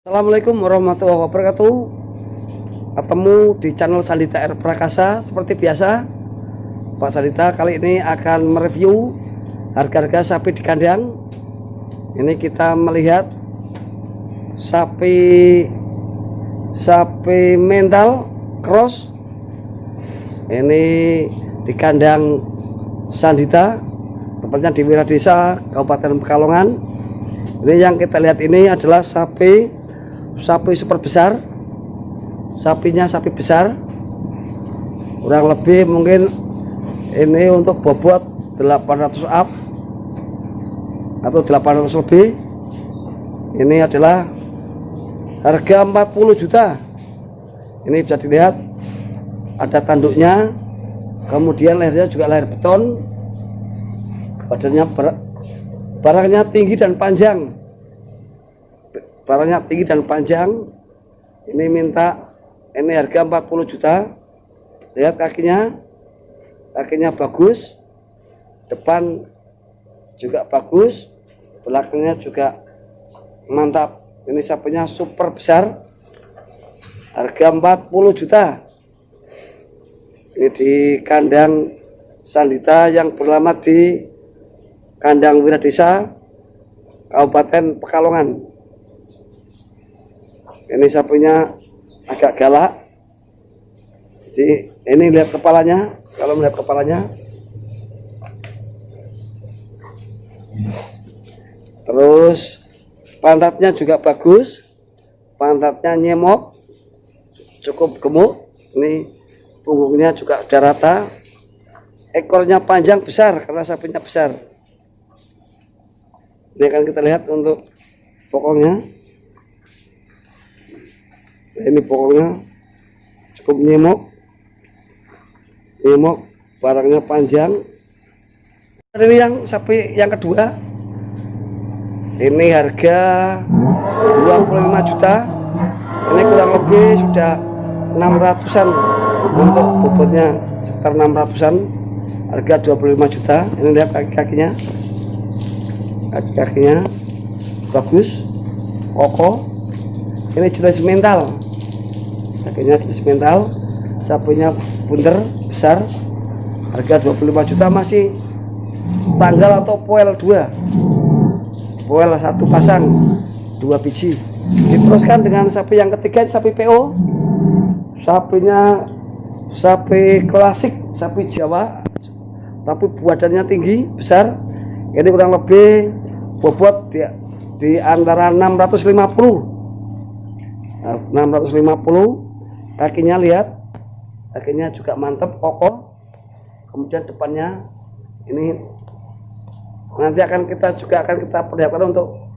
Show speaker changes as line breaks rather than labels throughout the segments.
Assalamualaikum warahmatullahi wabarakatuh. Ketemu di channel Sandita R Prakasa. Seperti biasa, Pak Sandita kali ini akan mereview harga-harga sapi di kandang. Ini kita melihat sapi mental cross. Ini di kandang Sandita, tepatnya di Wiradesa, Kabupaten Pekalongan. Ini yang kita lihat ini adalah sapi super besar. Sapinya sapi besar, kurang lebih mungkin ini untuk bobot 800 up atau 800 lebih. Ini adalah harga 40 juta. Ini bisa dilihat ada tanduknya, kemudian lehernya juga leher beton, badannya barangnya tinggi dan panjang. Barangnya tinggi dan panjang. Ini minta ini harga 40 juta. Lihat kakinya bagus, depan juga bagus, belakangnya juga mantap. Ini sapinya super besar, harga 40 juta. Ini di kandang Sandita yang beralamat di kandang Wiradesa, Kabupaten Pekalongan. Ini sapinya agak galak. Jadi ini lihat kepalanya. Kalau melihat kepalanya, terus pantatnya juga bagus. Pantatnya nyemok, cukup gemuk. Ini punggungnya juga sudah rata. Ekornya panjang besar karena sapinya besar. Ini akan kita lihat untuk pokoknya. Ini pokoknya cukup nyemok, barangnya panjang. Ini yang sapi yang kedua, ini harga 25 juta. Ini kurang lebih sudah 600-an untuk bobotnya, sekitar 600-an. Harga 25 juta. Ini lihat kaki-kakinya, bagus, kokoh. Ini jenis mental, kakinya jenis mental, sapinya bunder besar. Harga 25 juta, masih tanggal atau poel 2, poel 1 pasang 2 biji. Diteruskan dengan sapi yang ketiga, sapi PO. Sapinya sapi klasik, sapi Jawa, tapi badannya tinggi besar. Ini kurang lebih bobot di antara 650. Kakinya lihat, kakinya juga mantap, kokoh. Kemudian depannya ini nanti akan kita perlihatkan untuk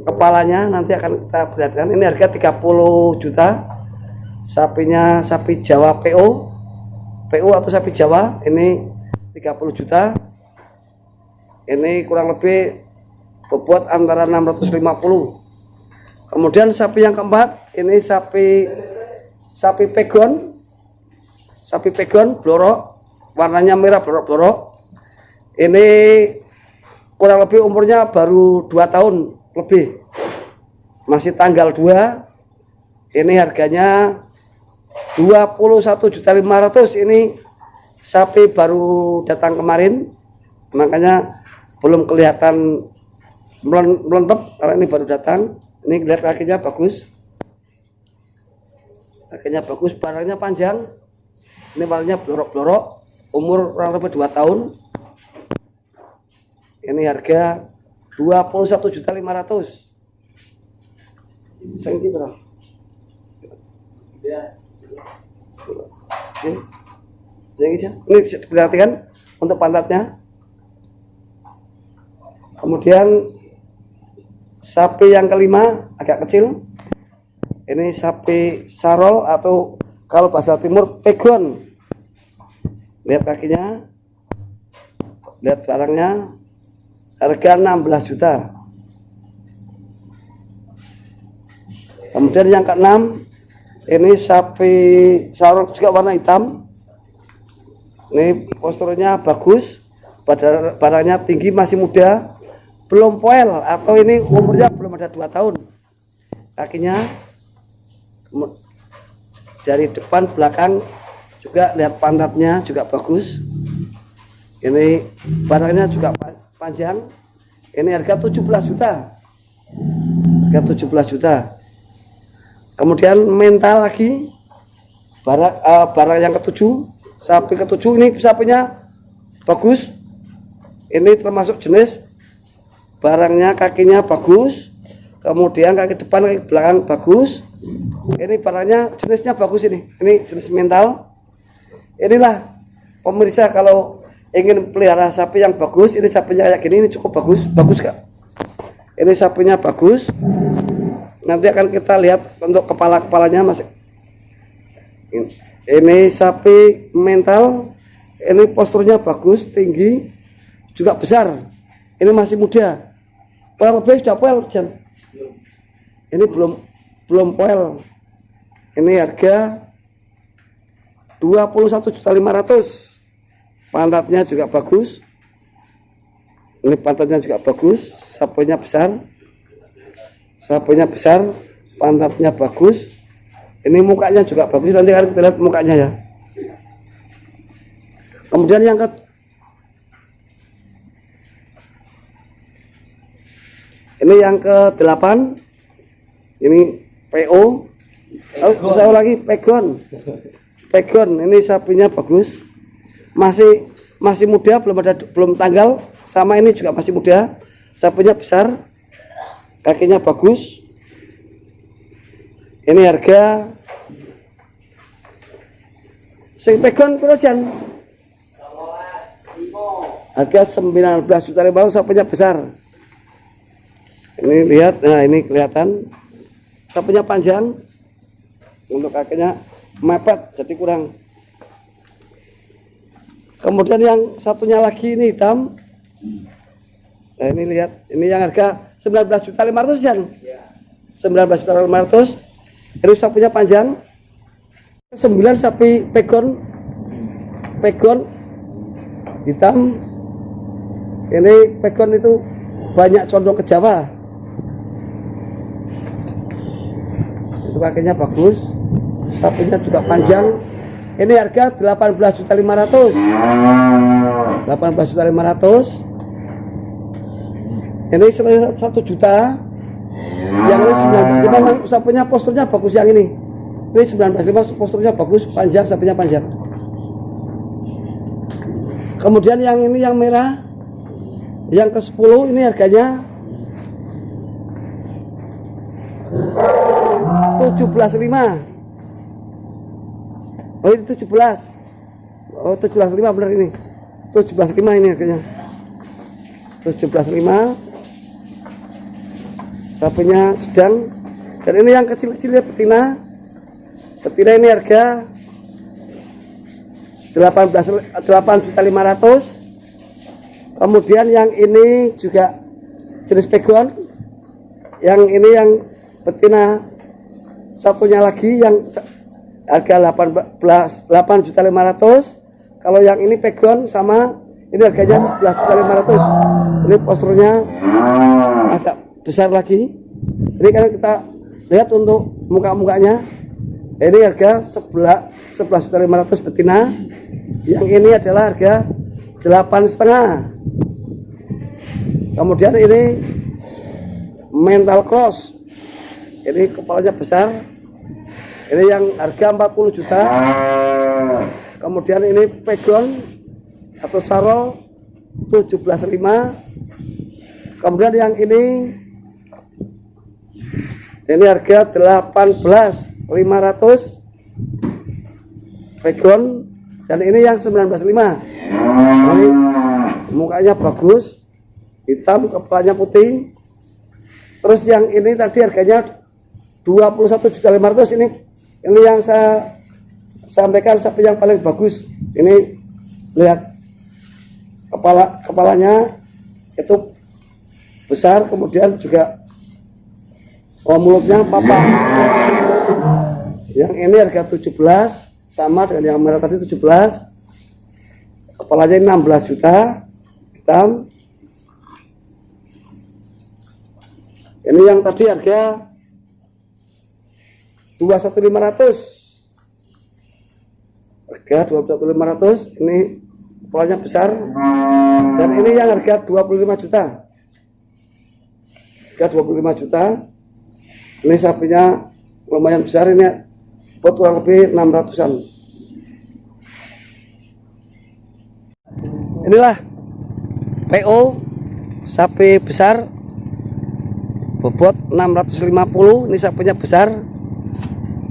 kepalanya, nanti akan kita perlihatkan. Ini harga 30 juta. Sapinya sapi Jawa PO atau sapi Jawa, ini 30 juta. Ini kurang lebih bobot antara 650. Kemudian sapi yang keempat, ini sapi pegon, blorok, warnanya merah blorok. Ini kurang lebih umurnya baru 2 tahun lebih, masih tanggal 2. Ini harganya 21.500.000. Ini sapi baru datang kemarin, makanya belum kelihatan melentep karena ini baru datang. Ini lihat kakinya bagus, barangnya panjang. Ini warnanya blorok, umur kurang lebih 2 tahun. Ini harga 21.500.000. Sengki bro. Ini bisa diperhatikan untuk pantatnya. Kemudian sapi yang kelima agak kecil. Ini sapi sarol atau kalau bahasa timur pegon. Lihat kakinya, lihat barangnya. Harga 16 juta. Kemudian yang keenam, ini sapi sarol juga warna hitam. Ini posturnya bagus, barangnya tinggi, masih muda, belum poel atau ini umurnya belum ada 2 tahun. Kakinya dari depan belakang juga, lihat pantatnya juga bagus. Ini barangnya juga panjang. Ini harga 17 juta. Harga 17 juta. Kemudian mental lagi. Barang yang ketujuh, sapi ketujuh, ini sapinya bagus. Ini termasuk jenis barangnya, kakinya bagus. Kemudian kaki depan, kaki belakang bagus. Ini barangnya jenisnya bagus ini. Ini jenis mental. Inilah pemirsa, kalau ingin pelihara sapi yang bagus, ini sapinya kayak gini, ini cukup bagus, bagus Kak. Ini sapinya bagus. Nanti akan kita lihat untuk kepalanya masih. Ini sapi mental, ini posturnya bagus, tinggi, juga besar. Ini masih muda. Poel lebih sudah poel, Jan. Ini belum poel. Ini harga 21.500.000. Pantatnya juga bagus. Ini pantatnya juga bagus, sapinya besar. Sapinya besar, pantatnya bagus. Ini mukanya juga bagus, nanti kan kita lihat mukanya ya. Kemudian yang ini yang ke-8. Ini PO. Saya lagi pegon. Ini sapinya bagus. Masih muda, belum tanggal. Sama ini juga masih muda. Sapinya besar. Kakinya bagus. Ini harga sing pegon piro Jan? 19.500. Harga 19.500.000, sapinya besar. Ini lihat, nah ini kelihatan sapinya panjang. Untuk kakinya mepet, jadi kurang. Kemudian yang satunya lagi ini hitam. Nah ini lihat, ini yang harga 19.500.000 Jan. 19.500.000. Ini sapinya panjang. 9 sapi pegon hitam. Ini pegon itu banyak condong ke Jawa. Itu kakinya bagus, sapinya juga panjang. Ini harga 18.500.000. 18.500.000. Ini 1 juta. Yang ini 19.500.000. Sapinya posturnya bagus yang ini. Ini 19.500.000, posturnya bagus, panjang, sapinya panjang. Kemudian yang ini yang merah, yang ke-10, ini harganya 17.500.000. Oh ini 17. Oh 17.500 benar ini. 17.500 ini harganya. 17.500. Sapinya sedang. Dan ini yang kecil-kecil ya, betina. Betina ini harga 8.500.000. Kemudian yang ini juga jenis pegon. Yang ini yang betina satunya lagi yang harga 8.500.000. Kalau yang ini pegon sama ini harganya 11.500.000. Ini posturnya agak besar lagi. Ini kan kita lihat untuk muka-mukanya. Ini harga 11.500.000 betina. Yang ini adalah harga 8,5. Kemudian ini mental cross. Ini kepalanya besar. Ini yang harga 40 juta. Kemudian ini pegon atau sarol 17.500. Kemudian yang ini harga 18.500 pegon. Dan ini yang 19.500. Ini mukanya bagus, hitam, kepalanya putih. Terus yang ini tadi harganya 21.500.000. Ini yang saya sampaikan sapi yang paling bagus. Ini lihat kepalanya itu besar, kemudian juga mulutnya papa. Yang ini harga 17, sama dengan yang merah tadi 17. Kepalanya 16 juta, hitam. Ini yang tadi harga 21.500. Harga 21.500. Ini kepalanya besar. Dan ini yang harga 25 juta. Harga 25 juta. Ini sapinya lumayan besar, ini buat kurang lebih 600-an. Inilah PO sapi besar bobot 650. Ini sapinya besar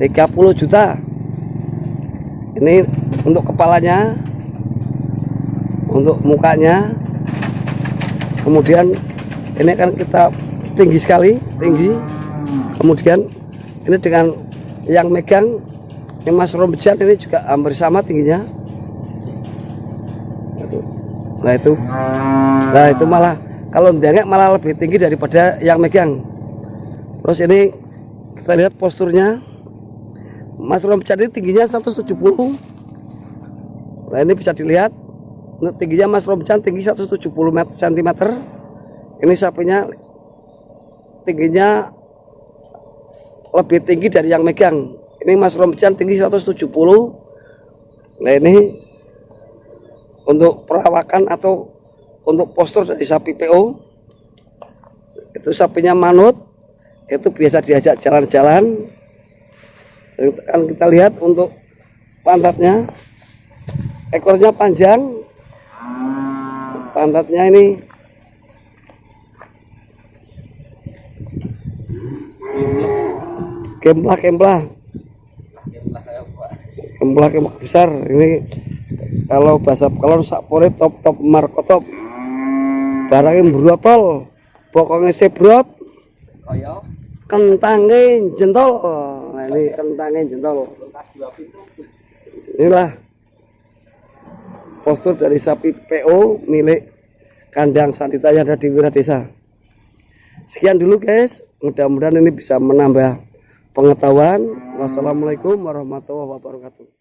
30 juta. Ini untuk kepalanya, untuk mukanya. Kemudian ini kan kita tinggi sekali, tinggi. Kemudian ini dengan yang megang ini Mas Romjan, ini juga hampir sama tingginya. Nah itu malah kalau dengek malah lebih tinggi daripada yang megang. Terus ini kita lihat posturnya. Mas Romjan ini tingginya 170. Nah ini bisa dilihat untuk tingginya Mas Romjan tinggi 170 cm. Ini sapinya tingginya lebih tinggi dari yang megang. Ini Mas Romjan tinggi 170. Nah ini untuk perawakan atau untuk postur dari sapi PO. Itu sapinya manut, itu biasa diajak jalan-jalan. Kan kita lihat untuk pantatnya, ekornya panjang, pantatnya ini kemplah besar. Ini kalau bahasa kalau sakpore top markotop, barangnya brotol, pokoknya sebrot, kentangnya jentol. Nah ini kentangnya jentol. Inilah postur dari sapi PO milik kandang Sandita yang ada di Wiradesa. Sekian dulu guys, mudah-mudahan ini bisa menambah pengetahuan. Wassalamualaikum warahmatullahi wabarakatuh.